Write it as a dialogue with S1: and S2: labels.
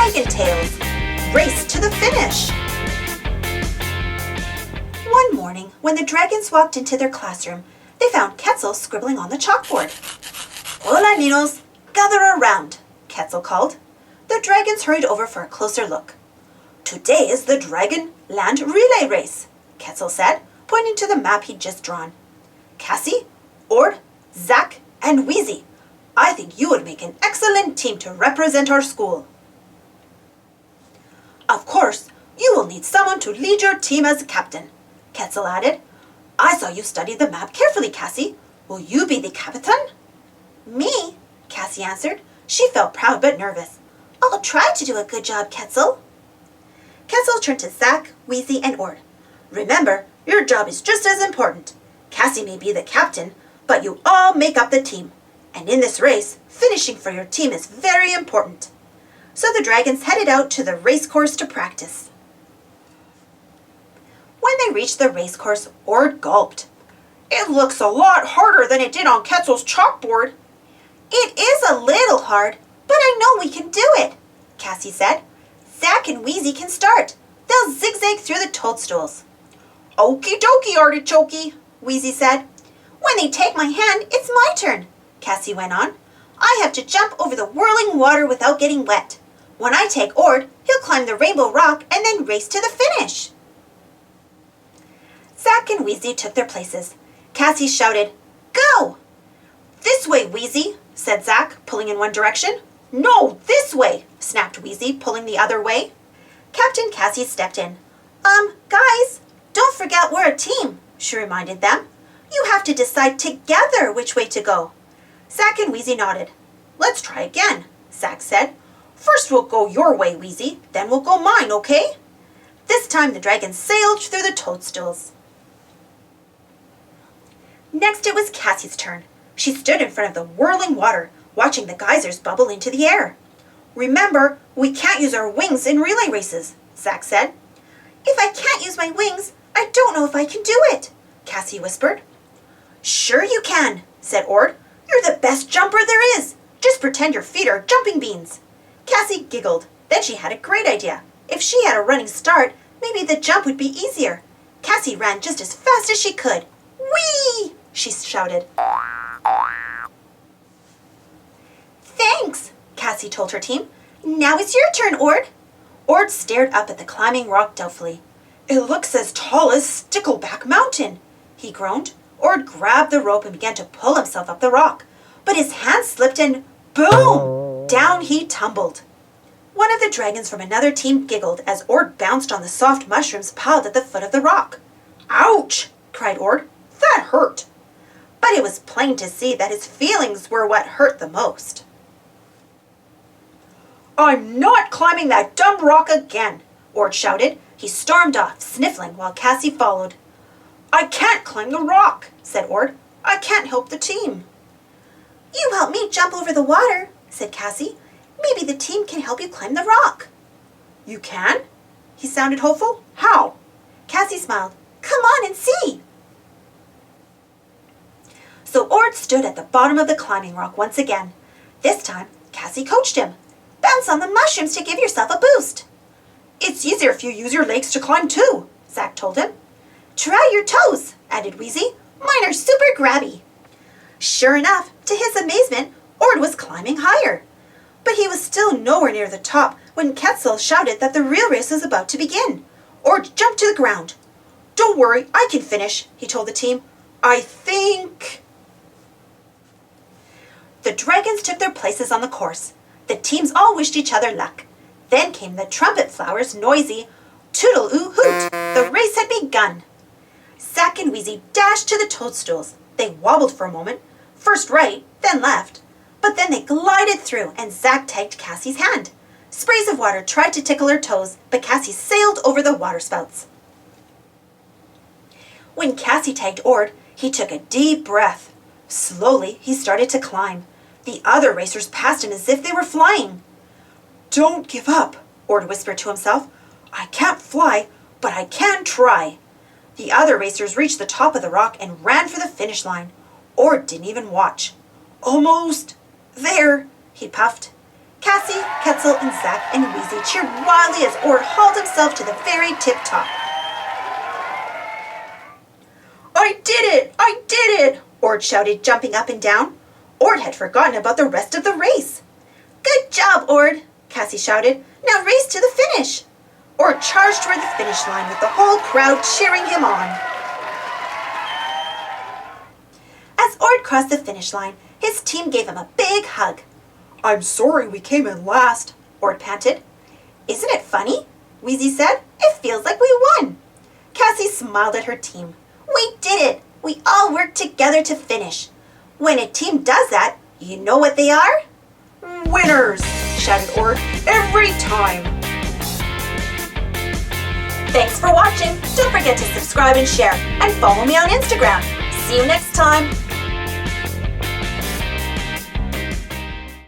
S1: Dragon Tales. Race to the finish. One morning, when the dragons walked into their classroom, they found Quetzal scribbling on the chalkboard. Hola, niños, gather around, Quetzal called. The dragons hurried over for a closer look. Today is the Dragon Land Relay Race, Quetzal said, pointing to the map he'd just drawn. Cassie, Ord, Zack, and Wheezy, I think you would make an excellent team to represent our school. Of course, you will need someone to lead your team as captain, Quetzal added. I saw you study the map carefully, Cassie. Will you be the captain? Me? Cassie answered. She felt proud but nervous. I'll try to do a good job, Quetzal. Quetzal turned to Zack, Wheezy, and Ord. Remember, your job is just as important. Cassie may be the captain, but you all make up the team. And in this race, finishing for your team is very important. So the dragons headed out to the race course to practice. When they reached the race course, Ord gulped. It looks a lot harder than it did on Quetzal's chalkboard. It is a little hard, but I know we can do it, Cassie said. Zack and Wheezy can start. They'll zigzag through the toadstools. Okie dokie, artichokey, Wheezy said. When they take my hand, it's my turn, Cassie went on. I have to jump over the whirling water without getting wet. When I take Ord, he'll climb the rainbow rock and then race to the finish. Zack and Wheezy took their places. Cassie shouted, Go! This way, Wheezy, said Zack, pulling in one direction. No, this way, snapped Wheezy, pulling the other way. Captain Cassie stepped in. Guys, don't forget we're a team, she reminded them. You have to decide together which way to go. Zack and Wheezy nodded. Let's try again, Zack said. First we'll go your way, Wheezy, then we'll go mine, okay? This time the dragons sailed through the toadstools. Next it was Cassie's turn. She stood in front of the whirling water, watching the geysers bubble into the air. Remember, we can't use our wings in relay races, Zack said. If I can't use my wings, I don't know if I can do it, Cassie whispered. Sure you can, said Ord. You're the best jumper there is. Just pretend your feet are jumping beans. Cassie giggled. Then she had a great idea. If she had a running start, maybe the jump would be easier. Cassie ran just as fast as she could. Whee! She shouted. Thanks, Cassie told her team. Now it's your turn, Ord. Ord stared up at the climbing rock doubtfully. It looks as tall as Stickleback Mountain, he groaned. Ord grabbed the rope and began to pull himself up the rock. But his hand slipped and boom! Down he tumbled. One of the dragons from another team giggled as Ord bounced on the soft mushrooms piled at the foot of the rock. Ouch! Cried Ord. That hurt. But it was plain to see that his feelings were what hurt the most. I'm not climbing that dumb rock again, Ord shouted. He stormed off, sniffling, while Cassie followed. I can't climb the rock, said Ord. I can't help the team. You help me jump over the water, said Cassie. Maybe the team can help you climb the rock. You can? He sounded hopeful. How? Cassie smiled. Come on and see. So Ord stood at the bottom of the climbing rock once again. This time, Cassie coached him. Bounce on the mushrooms to give yourself a boost. It's easier if you use your legs to climb too, Zack told him. Try your toes, added Wheezy. Mine are super grabby. Sure enough, to his amazement, Ord was climbing higher. But he was still nowhere near the top when Quetzal shouted that the real race was about to begin. Ord jumped to the ground. Don't worry, I can finish, he told the team. I think... The dragons took their places on the course. The teams all wished each other luck. Then came the trumpet flower's noisy toodle-oo-hoot. The race had begun. Zack and Wheezy dashed to the toadstools. They wobbled for a moment, first right, then left. But then they glided through, and Zack tagged Cassie's hand. Sprays of water tried to tickle her toes, but Cassie sailed over the waterspouts. When Cassie tagged Ord, he took a deep breath. Slowly, he started to climb. The other racers passed him as if they were flying. Don't give up, Ord whispered to himself. I can't fly, but I can try. The other racers reached the top of the rock and ran for the finish line. Ord didn't even watch. Almost there, he puffed. Cassie Hetzel and Zack and Wheezy cheered wildly as Ord hauled himself to the very tip-top. I did it! I did it! Ord shouted, jumping up and down. Ord had forgotten about the rest of the race. Good job, Ord! Cassie shouted. Now race to the finish! Ord charged toward the finish line with the whole crowd cheering him on. As Ord crossed the finish line, his team gave him a big hug. I'm sorry we came in last, Ord panted. Isn't it funny? Wheezy said. It feels like we won. Cassie smiled at her team. We did it! We all worked together to finish. When a team does that, you know what they are? Winners! Shouted Ord. Every time! Thanks for watching. Don't forget to subscribe and share, and follow me on Instagram. See you next time.